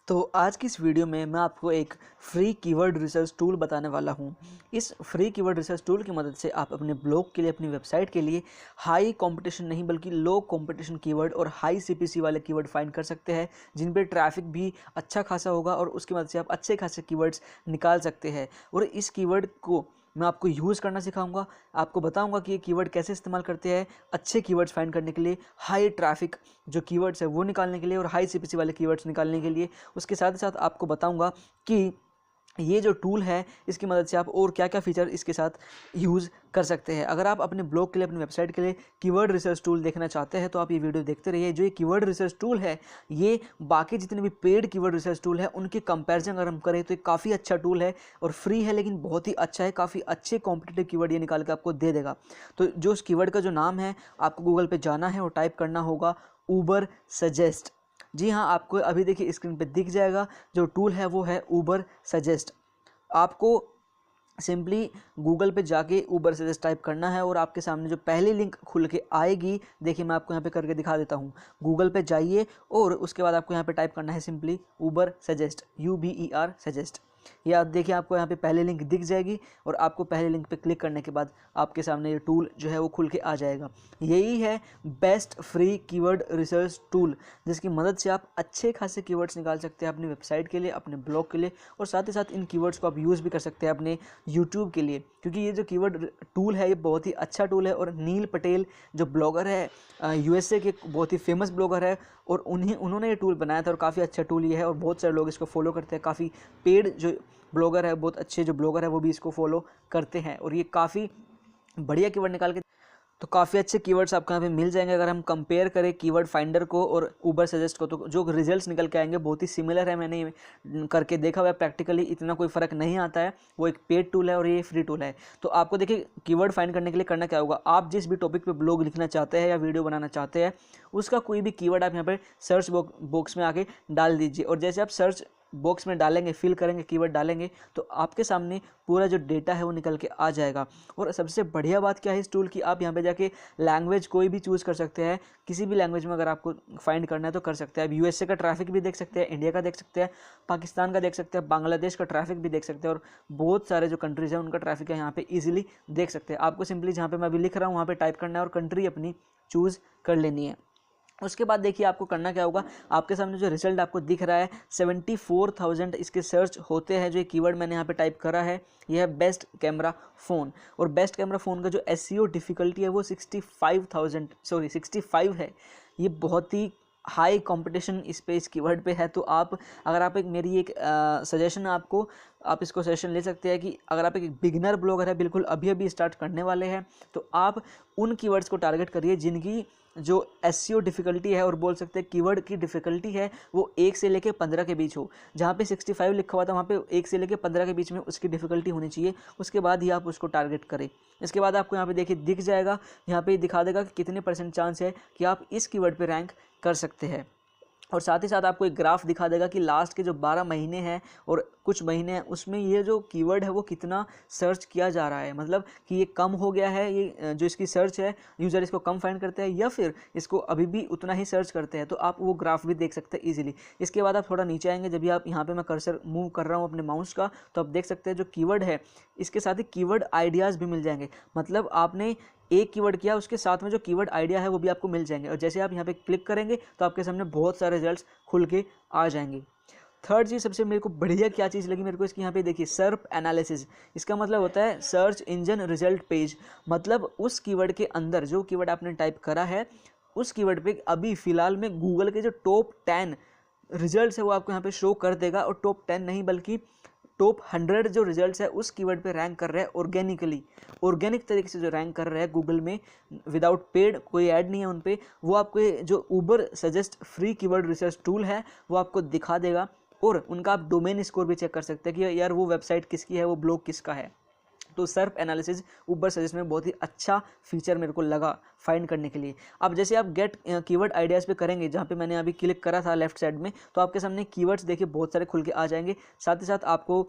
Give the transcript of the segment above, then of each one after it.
तो आज की इस वीडियो में मैं आपको एक फ्री कीवर्ड रिसर्च टूल बताने वाला हूं। इस फ्री कीवर्ड रिसर्च टूल की मदद से आप अपने ब्लॉग के लिए, अपनी वेबसाइट के लिए हाई कंपटीशन नहीं बल्कि लो कंपटीशन कीवर्ड और हाई सीपीसी वाले कीवर्ड फाइंड कर सकते हैं, जिन पे ट्रैफिक भी अच्छा खासा होगा और उसकी मदद से आप अच्छे खासे कीवर्ड्स निकाल सकते हैं। और इस कीवर्ड को मैं आपको यूज़ करना सिखाऊंगा, आपको बताऊंगा कि ये कीवर्ड कैसे इस्तेमाल करते हैं अच्छे कीवर्ड्स फाइंड करने के लिए, हाई ट्रैफिक जो कीवर्ड्स है वो निकालने के लिए और हाई सीपीसी वाले कीवर्ड्स निकालने के लिए। उसके साथ ही साथ आपको बताऊंगा कि ये जो टूल है इसकी मदद से आप और क्या क्या फीचर इसके साथ यूज़ कर सकते हैं। अगर आप अपने ब्लॉग के लिए, अपनी वेबसाइट के लिए कीवर्ड रिसर्च टूल देखना चाहते हैं तो आप ये वीडियो देखते रहिए। जो ये कीवर्ड रिसर्च टूल है ये बाकी जितने भी पेड कीवर्ड रिसर्च टूल है उनके कंपैरिजन अगर हम करें तो ये काफ़ी अच्छा टूल है और फ्री है, लेकिन बहुत ही अच्छा है। काफ़ी अच्छे कॉम्पिटिटिव कीवर्ड ये निकाल के आपको दे देगा। तो जो उस कीवर्ड का जो नाम है, आपको गूगल पे जाना है और टाइप करना होगा उबर सजेस्ट। जी हाँ, आपको अभी देखिए स्क्रीन पे दिख जाएगा। जो टूल है वो है उबर सजेस्ट। आपको सिंपली गूगल पे जाके उबर सजेस्ट टाइप करना है और आपके सामने जो पहली लिंक खुल के आएगी, देखिए मैं आपको यहाँ पे करके दिखा देता हूँ। गूगल पे जाइए और उसके बाद आपको यहाँ पे टाइप करना है सिंपली उबर सजेस्ट, UBER सजेस्ट। ये आप देखिए आपको यहाँ पे पहले लिंक दिख जाएगी और आपको पहले लिंक पे क्लिक करने के बाद आपके सामने ये टूल जो है वो खुल के आ जाएगा। यही है best free keyword research tool, जिसकी मदद से आप अच्छे खासे कीवर्ड्स निकाल सकते हैं अपनी वेबसाइट के लिए, अपने ब्लॉग के लिए, और साथ ही साथ इन कीवर्ड्स को आप यूज़ भी कर सकते हैं अपने यूट्यूब के लिए। क्योंकि ये जो कीवर्ड टूल है ये बहुत ही अच्छा टूल है और नील पटेल जो ब्लॉगर है, USA के बहुत ही फेमस ब्लॉगर है, और उन्होंने ये टूल बनाया था और काफ़ी अच्छा टूल ये है और बहुत सारे लोग इसको फॉलो करते हैं। काफ़ी पेड जो ब्लॉगर है, बहुत अच्छे जो ब्लॉगर है वो भी इसको फॉलो करते हैं और ये काफ़ी बढ़िया कीवर्ड निकाल के, तो काफ़ी अच्छे कीवर्ड्स आपको यहाँ पे मिल जाएंगे। अगर हम कंपेयर करें कीवर्ड फाइंडर को और उबर सजेस्ट को तो जो रिजल्ट्स निकल के आएंगे बहुत ही सिमिलर है। मैंने करके देखा हुआ है प्रैक्टिकली, इतना कोई फ़र्क नहीं आता है। वो एक पेड टूल है और ये फ्री टूल है। तो आपको देखिए कीवर्ड फाइंड करने के लिए करना क्या होगा, आप जिस भी टॉपिक पे ब्लॉग लिखना चाहते हैं या वीडियो बनाना चाहते हैं उसका कोई भी कीवर्ड आप यहाँ पर सर्च बॉक्स में आके डाल दीजिए, और जैसे आप सर्च बॉक्स में डालेंगे, फिल करेंगे, कीवर्ड डालेंगे, तो आपके सामने पूरा जो डेटा है वो निकल के आ जाएगा। और सबसे बढ़िया बात क्या है इस टूल की, आप यहाँ पे जाके लैंग्वेज कोई भी चूज़ कर सकते हैं। किसी भी लैंग्वेज में अगर आपको फाइंड करना है तो कर सकते हैं। आप USA का ट्रैफिक भी देख सकते हैं, इंडिया का देख सकते हैं, पाकिस्तान का देख सकते हैं, बांग्लादेश का ट्रैफिक भी देख सकते हैं, और बहुत सारे जो कंट्रीज़ हैं उनका ट्रैफिक है यहाँ पे ईजिली देख सकते हैं। आपको सिंपली जहाँ पे मैं अभी लिख रहा हूँ वहाँ पे टाइप करना है और कंट्री अपनी चूज़ कर लेनी है। उसके बाद देखिए आपको करना क्या होगा, आपके सामने जो रिजल्ट आपको दिख रहा है 74,000 इसके सर्च होते हैं। जो कीवर्ड मैंने यहाँ पे टाइप करा है यह है बेस्ट कैमरा फ़ोन, और बेस्ट कैमरा फ़ोन का जो SEO डिफ़िकल्टी है वो 65 है। ये बहुत ही हाई कंपटीशन इस कीवर्ड पे है। तो आप, अगर आप मेरी एक सजेशन है आपको, आप इसको सजेशन ले सकते हैं कि अगर आप एक बिगिनर ब्लॉगर है, बिल्कुल अभी अभी स्टार्ट करने वाले हैं, तो आप उन कीवर्ड्स को टारगेट करिए जिनकी जो SEO डिफ़िकल्टी है, और बोल सकते हैं कीवर्ड की डिफ़िकल्टी है, वो 1 से लेके 15 के बीच हो। जहाँ पे 65 लिखा हुआ था वहाँ पे 1 से लेके 15 के बीच में उसकी डिफ़िकल्टी होनी चाहिए। उसके बाद ही आप उसको टारगेट करें। इसके बाद आपको यहाँ पे देखिए दिख जाएगा, यहाँ पे दिखा देगा कि कितने % चांस है कि आप इस कीवर्ड पे रैंक कर सकते हैं। और साथ ही साथ आपको एक ग्राफ दिखा देगा कि लास्ट के जो 12 महीने हैं और कुछ महीने हैं उसमें ये जो कीवर्ड है वो कितना सर्च किया जा रहा है। मतलब कि ये कम हो गया है, ये जो इसकी सर्च है, यूज़र इसको कम फाइंड करते हैं या फिर इसको अभी भी उतना ही सर्च करते हैं। तो आप वो ग्राफ भी देख सकते हैं ईजिली। इसके बाद आप थोड़ा नीचे आएंगे, जब भी आप यहाँ पे मैं कर्सर मूव कर रहा हूँ अपने माउस का, तो आप देख सकते हैं जो कीवर्ड है इसके साथ ही कीवर्ड आइडियाज़ भी मिल जाएंगे। मतलब आपने एक कीवर्ड किया, उसके साथ में जो कीवर्ड आइडिया है वो भी आपको मिल जाएंगे, और जैसे आप यहाँ पे क्लिक करेंगे तो आपके सामने बहुत सारे रिजल्ट्स खुल के आ जाएंगे। थर्ड चीज़ सबसे मेरे को बढ़िया क्या चीज़ लगी मेरे को इसकी, यहाँ पे देखिए सर्प एनालिसिस। इसका मतलब होता है सर्च इंजन रिजल्ट पेज। मतलब उस कीवर्ड के अंदर जो कीवर्ड आपने टाइप करा है उस कीवर्ड पे अभी फ़िलहाल में गूगल के जो टॉप 10 रिजल्ट्स है वो आपको यहाँ पे शो कर देगा। और टॉप 10 नहीं बल्कि टॉप 100 जो रिजल्ट्स है उस कीवर्ड पे रैंक कर रहे हैं ऑर्गेनिकली, ऑर्गेनिक तरीके से जो रैंक कर रहे हैं गूगल में, विदाउट पेड, कोई ऐड नहीं है उन पे। वो आपको जो Ubersuggest free keyword research tool है वो आपको दिखा देगा, और उनका आप डोमेन स्कोर भी चेक कर सकते हैं कि यार वो वेबसाइट किसकी है, वो ब्लॉग किसका है। तो सर्प एनालिसिस उबर सजेस्ट में बहुत ही अच्छा फीचर मेरे को लगा फाइंड करने के लिए। अब जैसे आप गेट कीवर्ड आइडियाज़ पे करेंगे, जहाँ पे मैंने अभी क्लिक करा था लेफ्ट साइड में, तो आपके सामने कीवर्ड्स देखिए बहुत सारे खुल के आ जाएंगे। साथ ही साथ आपको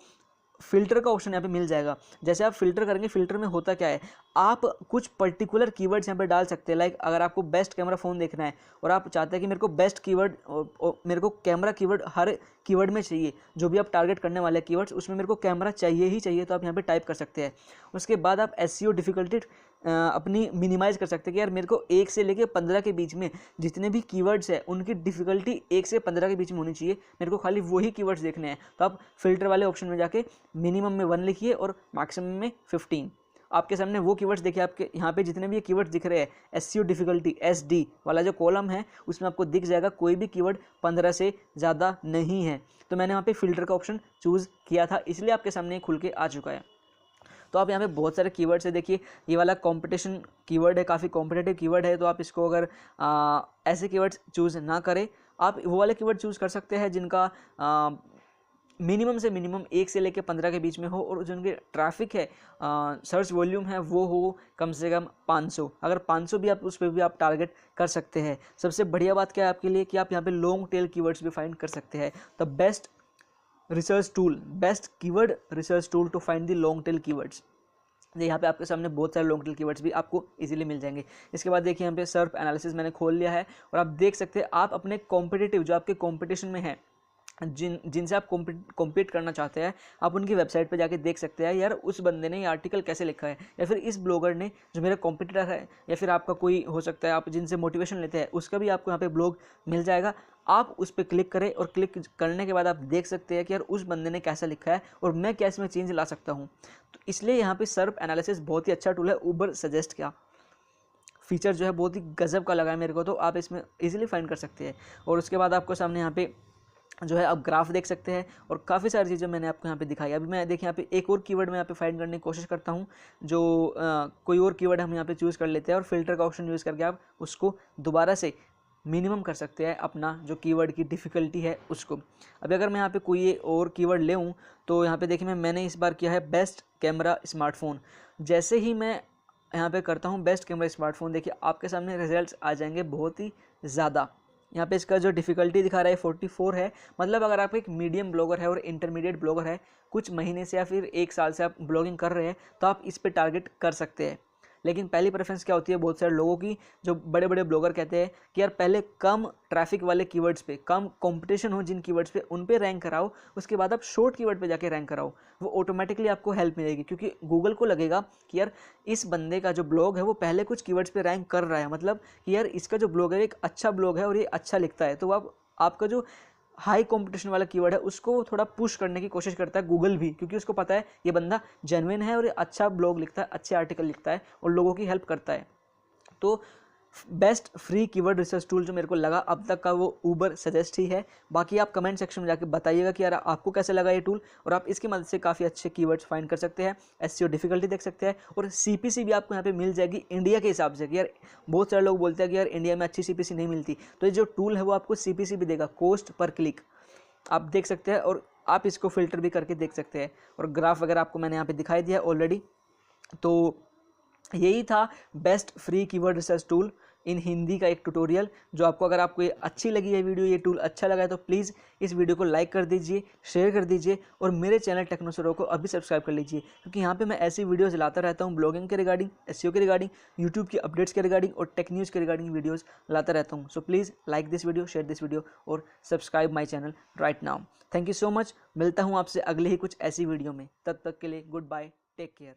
फ़िल्टर का ऑप्शन यहाँ पे मिल जाएगा। जैसे आप फ़िल्टर करेंगे, फ़िल्टर में होता क्या है, आप कुछ पर्टिकुलर कीवर्ड्स यहाँ पे डाल सकते हैं। लाइक अगर आपको बेस्ट कैमरा फ़ोन देखना है और आप चाहते हैं कि मेरे को बेस्ट कीवर्ड, मेरे को कैमरा कीवर्ड हर कीवर्ड में चाहिए, जो भी आप टारगेट करने वाले कीवर्ड्स उसमें मेरे को कैमरा चाहिए ही चाहिए, तो आप यहाँ पे टाइप कर सकते हैं। उसके बाद आप एसईओ डिफ़िकल्टी अपनी मिनिमाइज़ कर सकते हैं कि यार मेरे को 1 से लेके 15 के बीच में जितने भी कीवर्ड्स हैं उनकी डिफ़िकल्टी 1 से 15 के बीच में होनी चाहिए, मेरे को खाली वही कीवर्ड्स देखने हैं। तो आप फ़िल्टर वाले ऑप्शन में जाके मिनिमम में 1 लिखिए और मैक्सिमम में 15। आपके सामने वो कीवर्ड्स देखिए, आपके यहाँ पे जितने भी ये कीवर्ड्स दिख रहे हैं, एसईओ डिफ़िकल्टी SD वाला जो कॉलम है उसमें आपको दिख जाएगा कोई भी कीवर्ड 15 से ज़्यादा नहीं है। तो मैंने वहाँ पे फ़िल्टर का ऑप्शन चूज़ किया था, इसलिए आपके सामने खुल के आ चुका है। तो आप यहाँ पे बहुत सारे कीवर्ड्स है, देखिए ये वाला कंपटीशन कीवर्ड है, काफ़ी कॉम्पिटेटिव कीवर्ड है, तो आप इसको अगर ऐसे कीवर्ड्स चूज़ ना करें, आप वो वाले कीवर्ड चूज़ कर सकते हैं जिनका मिनिमम से मिनिमम 1 से लेकर 15 के बीच में हो और जो उनके ट्रैफिक है, सर्च वॉल्यूम है, वो हो कम से कम 500। अगर 500 भी आप उस पर भी आप टारगेट कर सकते हैं। सबसे बढ़िया बात क्या है आपके लिए कि आप यहाँ पे लॉन्ग टेल कीवर्ड्स भी फाइंड कर सकते हैं। The best research tool, best keyword research tool to find the long tail keywords. यहाँ पे आपके सामने बहुत सारे लॉन्ग टेल कीवर्ड्स भी आपको इजीली मिल जाएंगे। इसके बाद देखिए यहाँ पे सर्प एनालिसिस मैंने खोल लिया है और आप देख सकते हैं, आप अपने कॉम्पिटिटिव जो आपके कॉम्पिटिशन में है, जिनसे आप कॉम्पीट करना चाहते हैं, आप उनकी वेबसाइट पे जाके देख सकते हैं यार उस बंदे ने ये आर्टिकल कैसे लिखा है, या फिर इस ब्लॉगर ने जो मेरा कॉम्पिटिटर है, या फिर आपका कोई हो सकता है आप जिनसे मोटिवेशन लेते हैं, उसका भी आपको यहाँ पे ब्लॉग मिल जाएगा। आप उस पर क्लिक करें और क्लिक करने के बाद आप देख सकते हैं कि यार उस बंदे ने कैसा लिखा है और मैं क्या इसमें चेंज ला सकता हूँ। तो इसलिए यहाँ पे सर्प एनालिसिस बहुत ही अच्छा टूल है। उबर सजेस्ट का फीचर जो है बहुत ही गजब का लगा है मेरे को, तो आप इसमें इजीली फाइंड कर सकते हैं। और उसके बाद आपको सामने यहाँ पे जो है आप ग्राफ देख सकते हैं और काफ़ी सारी चीज़ें मैंने आपको यहाँ पे दिखाई। अभी मैं देखिए यहाँ पे एक और कीवर्ड मैं यहाँ पे फाइंड करने की कोशिश करता हूँ, जो कोई और कीवर्ड हम यहाँ पे चूज़ कर लेते हैं और फिल्टर का ऑप्शन यूज़ करके आप उसको दोबारा से मिनिमम कर सकते हैं, अपना जो कीवर्ड की डिफ़िकल्टी है उसको। अभी अगर मैं यहाँ पे कोई और कीवर्ड ले हूँ तो यहाँ पे देखिए मैंने इस बार किया है बेस्ट कैमरा स्मार्टफोन। जैसे ही मैं यहाँ पे करता हूँ बेस्ट कैमरा स्मार्टफोन, देखिए आपके सामने रिजल्ट्स आ जाएंगे बहुत ही ज़्यादा। यहाँ पे इसका जो डिफ़िकल्टी दिखा रहा है 44 है। मतलब अगर आप एक मीडियम ब्लॉगर है और इंटरमीडिएट ब्लॉगर है, कुछ महीने से या फिर 1 साल से आप ब्लॉगिंग कर रहे हैं, तो आप इस पे टारगेट कर सकते हैं। लेकिन पहली प्रेफरेंस क्या होती है बहुत सारे लोगों की, जो बड़े बड़े ब्लॉगर कहते हैं कि यार पहले कम ट्रैफिक वाले कीवर्ड्स पे, कम कंपटीशन हो जिन कीवर्ड्स पे, उन पे रैंक कराओ, उसके बाद आप शॉर्ट कीवर्ड पे जाके रैंक कराओ। वो ऑटोमेटिकली आपको हेल्प मिलेगी, क्योंकि गूगल को लगेगा कि यार इस बंदे का जो ब्लॉग है वो पहले कुछ कीवर्ड्स पे रैंक कर रहा है, मतलब कि यार इसका जो ब्लॉग है एक अच्छा ब्लॉग है और ये अच्छा लिखता है। तो आपका जो हाई कंपटीशन वाला कीवर्ड है उसको थोड़ा पुश करने की कोशिश करता है गूगल भी, क्योंकि उसको पता है ये बंदा जेन्युइन है और ये अच्छा ब्लॉग लिखता है, अच्छे आर्टिकल लिखता है और लोगों की हेल्प करता है। तो best free keyword research tool जो मेरे को लगा अब तक का वो उबर सजेस्ट ही है। बाकी आप कमेंट सेक्शन में जाके बताइएगा कि यार आपको कैसे लगा ये टूल, और आप इसकी मदद से काफ़ी अच्छे कीवर्ड्स फाइंड कर सकते हैं, एसईओ डिफिकल्टी देख सकते हैं और सीपीसी भी आपको यहाँ पे मिल जाएगी इंडिया के हिसाब से। कि यार बहुत सारे लोग बोलते हैं कि यार इंडिया में अच्छी सीपीसी नहीं मिलती, तो ये जो टूल है वो आपको सीपीसी भी देगा, कॉस्ट पर क्लिक आप देख सकते हैं और आप इसको फिल्टर भी करके देख सकते हैं। और ग्राफ वगैरह आपको मैंने यहाँ पे दिखाई दिया ऑलरेडी। तो यही था best free keyword research tool in Hindi का एक ट्यूटोरियल, जो आपको अगर आपको ये अच्छी लगी है वीडियो, ये टूल अच्छा लगा है तो प्लीज़ इस वीडियो को लाइक कर दीजिए, शेयर कर दीजिए और मेरे चैनल टेक्नोसरो को अभी सब्सक्राइब कर लीजिए, क्योंकि यहाँ पे मैं ऐसी वीडियोस लाता रहता हूँ ब्लॉगिंग के रिगार्डिंग, एसईओ के रिगार्डिंग, यूट्यूब की अपडेट्स के रिगार्डिंग और टेक न्यूज़ के रिगार्डिंग वीडियोज़ लाता रहता हूँ। So please like this video, share this video और subscribe my channel right now. Thank you so much. मिलता हूँ आपसे अगले ही कुछ ऐसी वीडियो में, तब तक के लिए गुड बाय, टेक केयर।